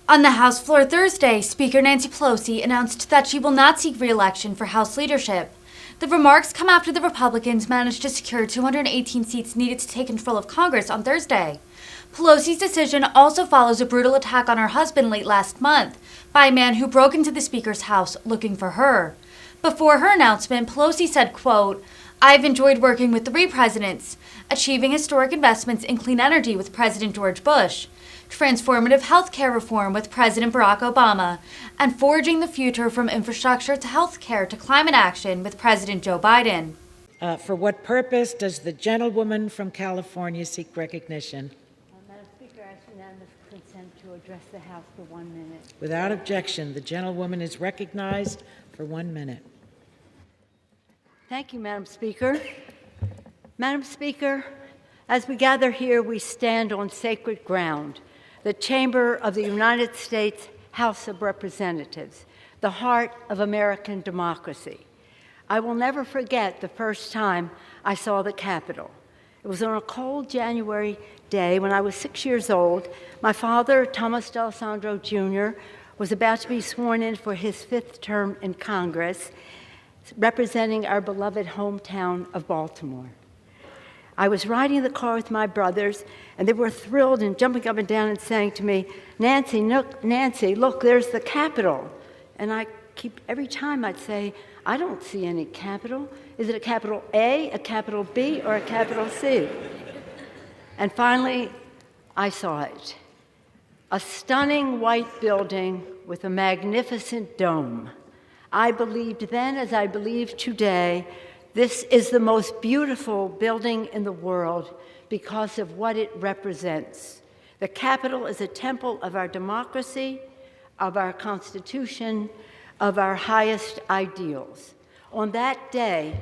On the House floor Thursday, Speaker Nancy Pelosi announced that she will not seek re-election for House leadership. The remarks come after the Republicans managed to secure 218 seats needed to take control of Congress on Thursday. Pelosi's decision also follows a brutal attack on her husband late last month by a man who broke into the Speaker's house looking for her. Before her announcement, Pelosi said, quote, "I've enjoyed working with 3 presidents, achieving historic investments in clean energy with President George Bush, transformative health care reform with President Barack Obama, and forging the future from infrastructure to health care to climate action with President Joe Biden." For what purpose does the gentlewoman from California seek recognition? Madam Speaker, I ask unanimous consent to address the House for 1 minute. Without objection, the gentlewoman is recognized for 1 minute. Thank you, Madam Speaker. Madam Speaker, as we gather here, we stand on sacred ground, the chamber of the United States House of Representatives, the heart of American democracy. I will never forget the first time I saw the Capitol. It was on a cold January day when I was 6 years old. My father, Thomas D'Alessandro Jr., was about to be sworn in for his 5th term in Congress, representing our beloved hometown of Baltimore. I was riding in the car with my brothers, and they were thrilled and jumping up and down and saying to me, Nancy, look, there's the Capitol. And every time I'd say, I don't see any Capitol. Is it a capital A, a capital B, or a capital C? And finally, I saw it. A stunning white building with a magnificent dome. I believed then, as I believe today, this is the most beautiful building in the world because of what it represents. The Capitol is a temple of our democracy, of our Constitution, of our highest ideals. On that day,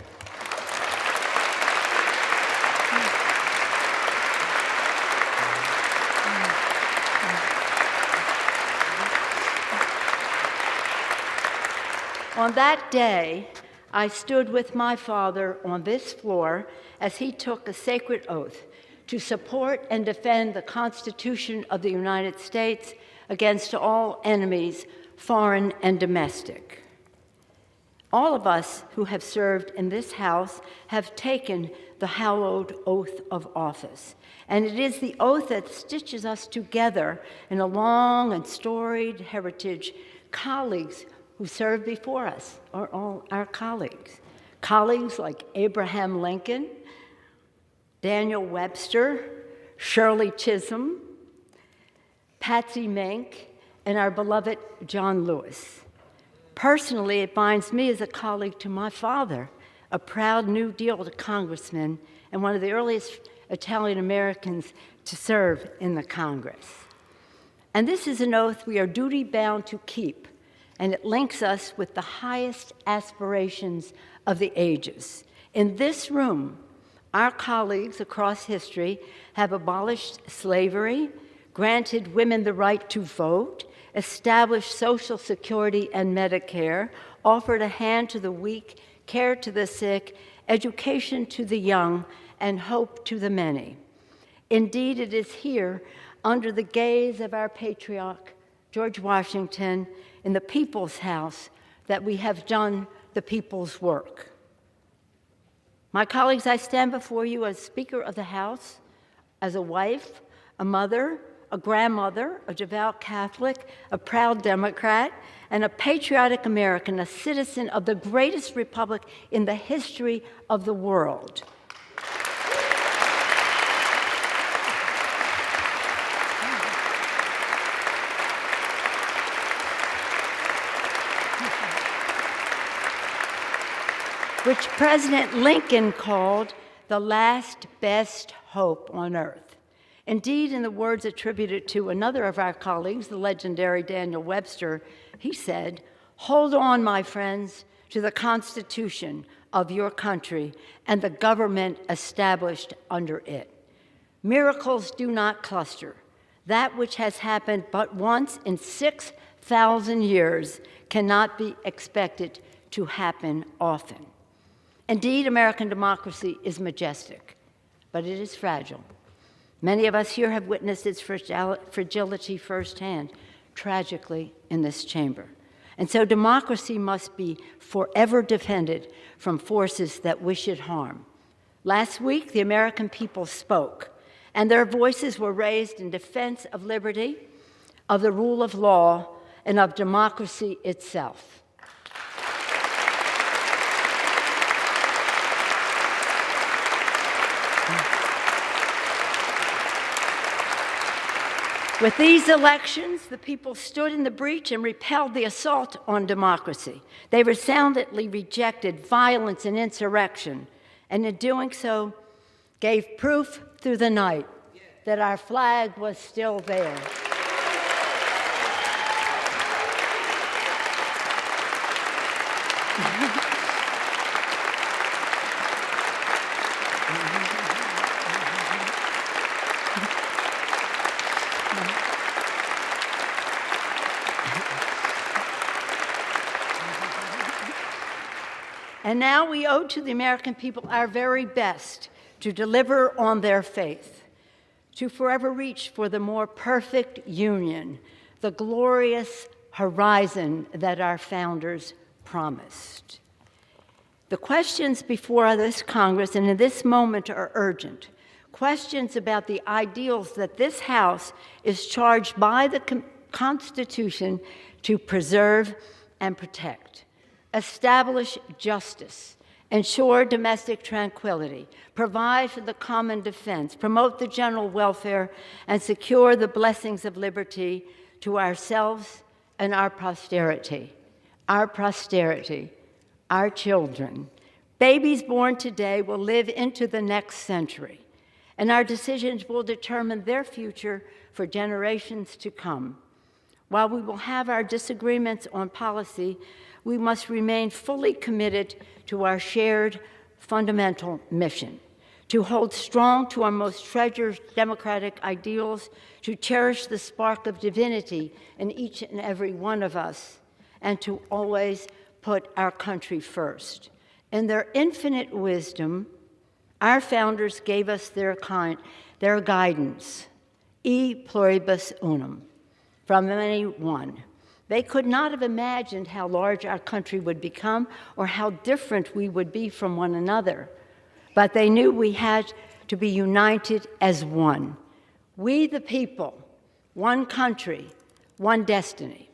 I stood with my father on this floor as he took a sacred oath to support and defend the Constitution of the United States against all enemies, foreign and domestic. All of us who have served in this House have taken the hallowed oath of office, and it is the oath that stitches us together in a long and storied heritage. Colleagues who served before us are all our colleagues. Colleagues like Abraham Lincoln, Daniel Webster, Shirley Chisholm, Patsy Mink, and our beloved John Lewis. Personally, it binds me as a colleague to my father, a proud New Deal congressman and one of the earliest Italian Americans to serve in the Congress. And this is an oath we are duty-bound to keep, and it links us with the highest aspirations of the ages. In this room, our colleagues across history have abolished slavery, granted women the right to vote, established Social Security and Medicare, offered a hand to the weak, care to the sick, education to the young, and hope to the many. Indeed, it is here, under the gaze of our patriarch, George Washington, in the People's House, that we have done the people's work. My colleagues, I stand before you as Speaker of the House, as a wife, a mother, a grandmother, a devout Catholic, a proud Democrat, and a patriotic American, a citizen of the greatest republic in the history of the world. Which President Lincoln called the last best hope on earth. Indeed, in the words attributed to another of our colleagues, the legendary Daniel Webster, he said, "Hold on, my friends, to the Constitution of your country and the government established under it. Miracles do not cluster. That which has happened but once in 6,000 years cannot be expected to happen often." Indeed, American democracy is majestic, but it is fragile. Many of us here have witnessed its fragility firsthand. tragically, in this chamber. And so democracy must be forever defended from forces that wish it harm. Last week, the American people spoke, and their voices were raised in defense of liberty, of the rule of law, and of democracy itself. With these elections, the people stood in the breach and repelled the assault on democracy. They resoundingly rejected violence and insurrection, and in doing so, gave proof through the night that our flag was still there. And now we owe to the American people our very best to deliver on their faith, to forever reach for the more perfect union, the glorious horizon that our founders promised. The questions before this Congress and in this moment are urgent. Questions about the ideals that this House is charged by the Constitution to preserve and protect. Establish justice, ensure domestic tranquility, provide for the common defense, promote the general welfare, and secure the blessings of liberty to ourselves and our posterity. Our posterity, our children. Babies born today will live into the next century, and our decisions will determine their future for generations to come. While we will have our disagreements on policy, we must remain fully committed to our shared fundamental mission, to hold strong to our most treasured democratic ideals, to cherish the spark of divinity in each and every one of us, and to always put our country first. In their infinite wisdom, our founders gave us their guidance, e pluribus unum, from many one. They could not have imagined how large our country would become or how different we would be from one another. But they knew we had to be united as one. We the people, one country, one destiny.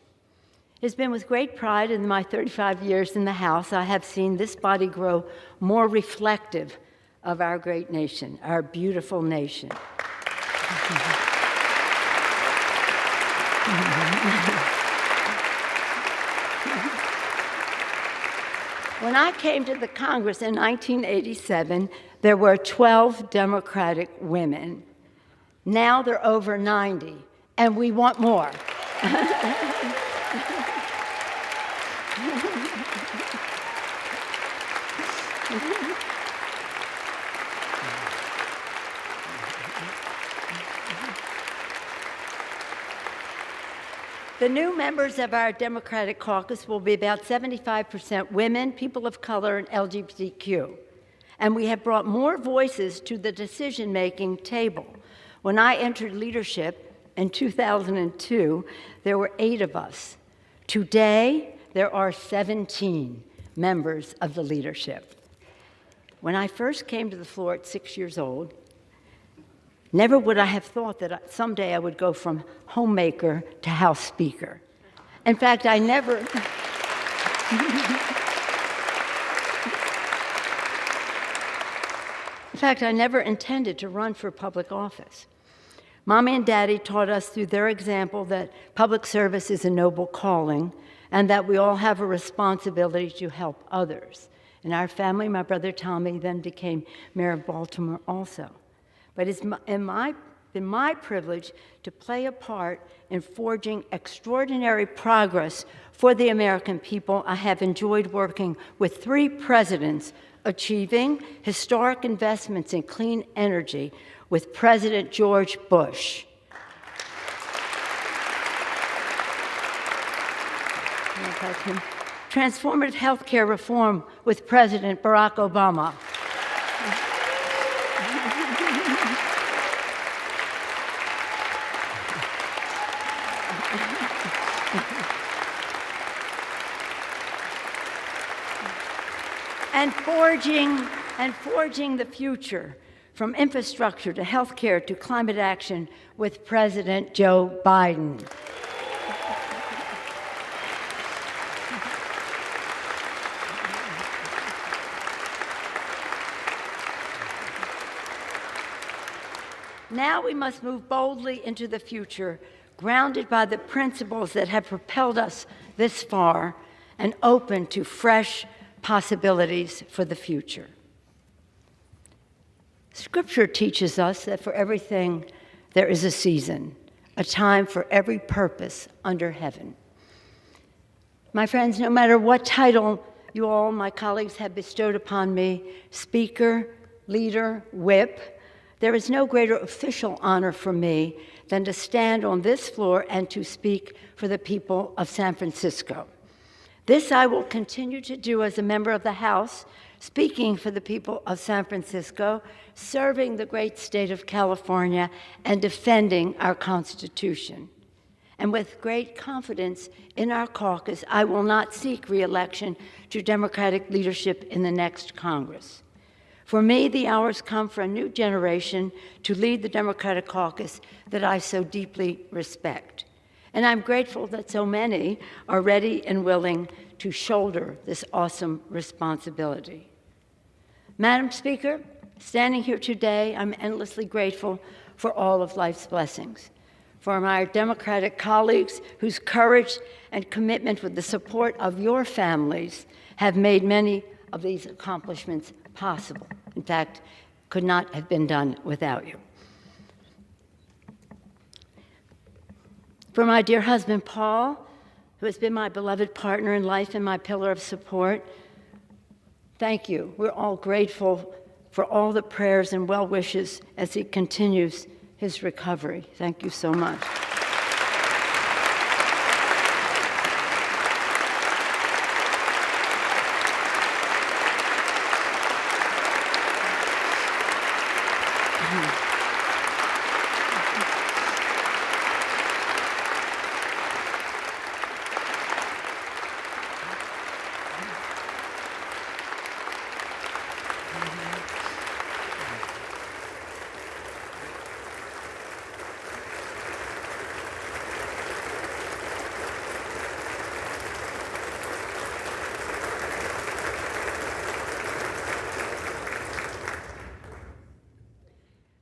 It has been with great pride in my 35 years in the House I have seen this body grow more reflective of our great nation, our beautiful nation. When I came to the Congress in 1987, there were 12 Democratic women. Now there are over 90, and we want more. The new members of our Democratic caucus will be about 75% women, people of color, and LGBTQ. And we have brought more voices to the decision-making table. When I entered leadership in 2002, there were 8 of us. Today, there are 17 members of the leadership. When I first came to the floor at 6 years old, never would I have thought that someday I would go from homemaker to House Speaker. In fact, I never... In fact, I never intended to run for public office. Mommy and Daddy taught us through their example that public service is a noble calling and that we all have a responsibility to help others. In our family, my brother Tommy then became mayor of Baltimore also. But it's been my privilege to play a part in forging extraordinary progress for the American people. I have enjoyed working with 3 presidents, achieving historic investments in clean energy with President George Bush. Transformative health care reform with President Barack Obama. and forging the future, from infrastructure to healthcare to climate action, with President Joe Biden. Now we must move boldly into the future, grounded by the principles that have propelled us this far and open to fresh possibilities for the future. Scripture teaches us that for everything there is a season, a time for every purpose under heaven. My friends, no matter what title you all, my colleagues, have bestowed upon me, speaker, leader, whip, there is no greater official honor for me than to stand on this floor and to speak for the people of San Francisco. This I will continue to do as a member of the House, speaking for the people of San Francisco, serving the great state of California, and defending our Constitution. And with great confidence in our caucus, I will not seek re-election to Democratic leadership in the next Congress. For me, the hour's come for a new generation to lead the Democratic caucus that I so deeply respect. And I'm grateful that so many are ready and willing to shoulder this awesome responsibility. Madam Speaker, standing here today, I'm endlessly grateful for all of life's blessings. For my Democratic colleagues whose courage and commitment with the support of your families have made many of these accomplishments possible. In fact, could not have been done without you. For my dear husband, Paul, who has been my beloved partner in life and my pillar of support, thank you. We're all grateful for all the prayers and well wishes as he continues his recovery. Thank you so much.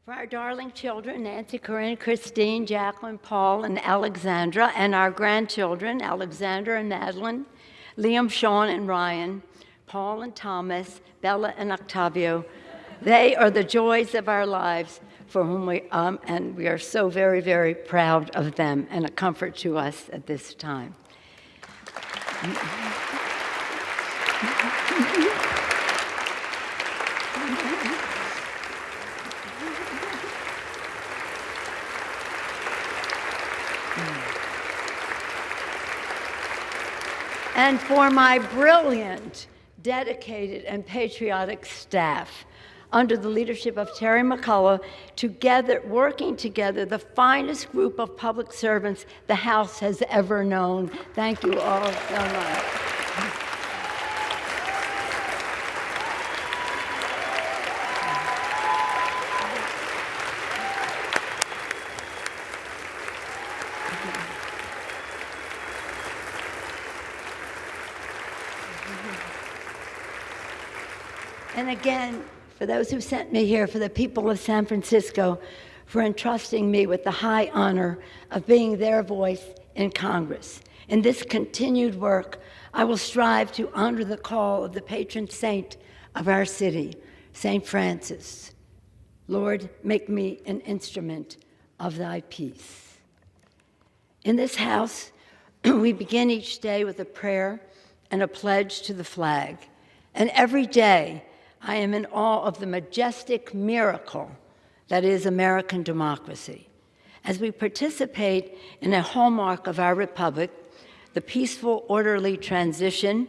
For our darling children, Nancy, Corinne, Christine, Jacqueline, Paul, and Alexandra, and our grandchildren, Alexander and Madeline, Liam, Sean, and Ryan, Paul and Thomas, Bella and Octavio, they are the joys of our lives for whom and we are so very, very proud of them and a comfort to us at this time. And for my brilliant, dedicated, and patriotic staff, under the leadership of Terry McCullough, working together, the finest group of public servants the House has ever known. Thank you all so much. And again, for those who sent me here, for the people of San Francisco, for entrusting me with the high honor of being their voice in Congress. In this continued work, I will strive to honor the call of the patron saint of our city, St. Francis. Lord, make me an instrument of thy peace. In this house, we begin each day with a prayer and a pledge to the flag. And every day, I am in awe of the majestic miracle that is American democracy. As we participate in a hallmark of our republic, the peaceful, orderly transition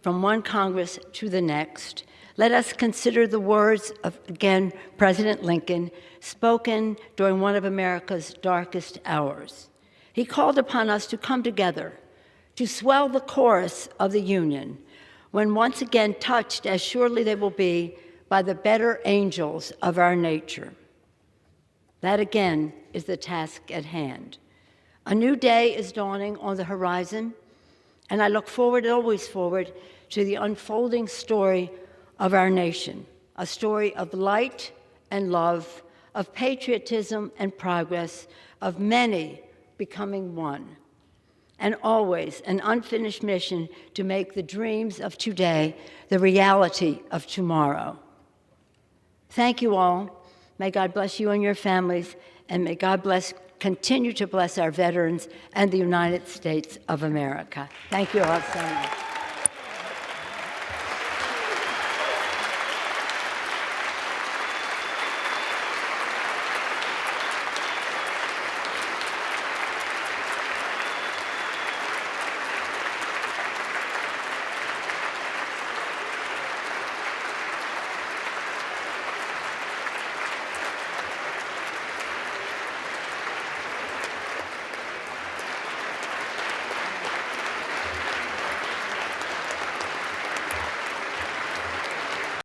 from one Congress to the next, let us consider the words of, again, President Lincoln, spoken during one of America's darkest hours. He called upon us to come together, to swell the chorus of the Union, when once again touched, as surely they will be, by the better angels of our nature. That again is the task at hand. A new day is dawning on the horizon, and I look forward, always forward, to the unfolding story of our nation, a story of light and love, of patriotism and progress, of many becoming one, and always an unfinished mission to make the dreams of today the reality of tomorrow. Thank you all. May God bless you and your families, and may God continue to bless our veterans and the United States of America. Thank you all so much.